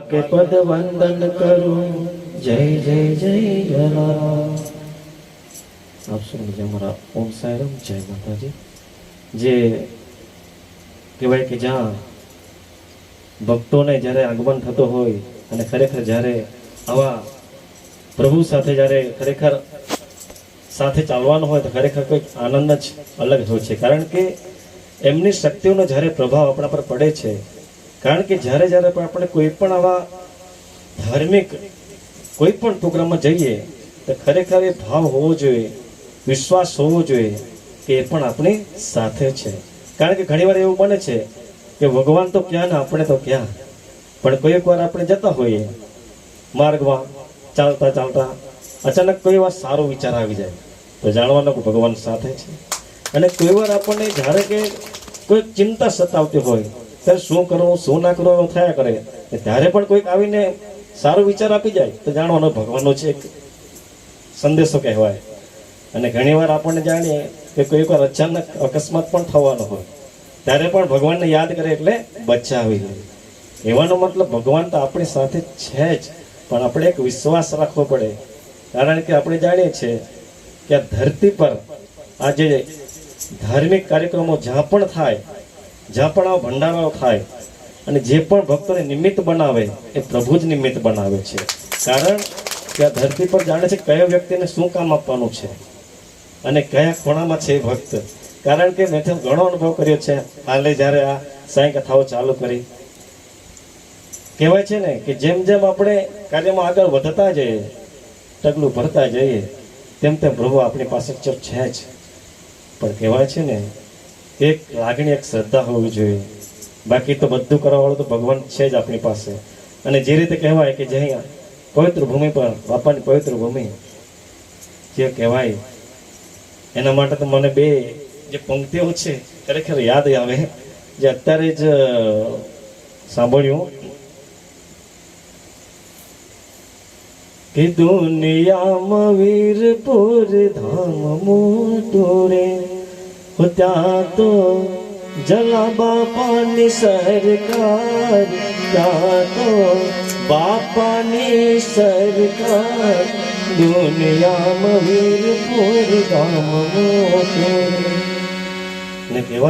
के पद वंदन करूं जय जय जय जलाराम। आप सुन लीजिए हमारा ओम साईराम जय माता जी। जे कहेवाय कि ज्यां भक्तों ने જ્યારે આગમન થતો હોય અને ખરેખર જ્યારે આવા પ્રભુ સાથે જ્યારે ખરેખર સાથે ચાલવાનું હોય તો ખરેખર કોઈ આનંદ જ અલગ હોય છે। કારણ કે એમની શક્તિઓનો જ્યારે પ્રભાવ આપણા પર પડે છે, કારણ કે જ્યારે જ્યારે પણ આપણે કોઈ પણ આવા ધાર્મિક કોઈ પણ પ્રોગ્રામમાં જઈએ તો ખરેખર એ ભાવ હોવો જોઈએ, વિશ્વાસ હોવો જોઈએ કે એ પણ આપણી સાથે છે। કારણ કે ઘણીવાર એવું બને છે કે ભગવાન તો ક્યાં ને આપણે તો ક્યાં, પણ કોઈક વાર આપણે જતા હોઈએ માર્ગમાં ચાલતા ચાલતા અચાનક કોઈ વાર સારો વિચાર આવી જાય તો જાણવાનો કે ભગવાન સાથે છે। અને કોઈ વાર આપણને જ્યારે કે કોઈ ચિંતા સતાવતી હોય ત્યારે શું કરવું શું ના કરવું થયા કરે, ત્યારે પણ કોઈક આવીને સારો વિચાર આપી જાય તો જાણવાનો ભગવાનનો છે એક સંદેશો કહેવાય। અને ઘણીવાર આપણને જાણીએ કે કોઈક વાર અચાનક અકસ્માત પણ થવાનો હોય ત્યારે પણ ભગવાનને યાદ કરે એટલે બચાવી લે। એવાનો મતલબ ભગવાન તો આપણી સાથે છે જ, પણ આપણે એક વિશ્વાસ રાખવો પડે। કારણ કે આપણે જાણીએ છીએ કે આ ધરતી પર આ જે ધાર્મિક કાર્યક્રમો જ્યાં પણ થાય, જ્યાં પણ આવા ભંડારાઓ થાય અને જે પણ ભક્તોને નિમિત્ત બનાવે એ પ્રભુ જ નિમિત્ત બનાવે છે। કારણ કે આ ધરતી પર જાણે છે કયા વ્યક્તિને શું કામ આપવાનું છે અને કયા ખૂણામાં છે ભક્ત। કારણ કે મેં તો ઘણો અનુભવ કર્યો છે હાલે જ્યારે આ સાંઈ કથાઓ ચાલુ કરી। કહેવાય છે ને કે જેમ જેમ આપણે કાર્યમાં આગળ વધતા જઈએ, ટગલું ભરતા જઈએ, તેમ તેમ પ્રભુ આપણી પાસે છે જ। પણ કહેવાય છે ને એક લાગણી, એક શ્રદ્ધા હોવી જોઈએ, બાકી તો બધું કરવાવાળું તો ભગવાન છે જ આપણી પાસે। અને જે રીતે કહેવાય કે જે પવિત્ર ભૂમિ પર બાપાની પવિત્ર ભૂમિ જે કહેવાય, એના માટે તો મને બે જે પંક્તિઓ છે ખરેખર યાદ આવે, જે અત્યારે જ સાંભળ્યું કે દુનિયામાં વીરપુર ધામ મોટું રે, ત્યાં તો જલા બાપાની સરકાર, ત્યાં તો બાપાની સરકાર, દુનિયામાં વીરપુર ધામ મોટું રે। ને કહેવાય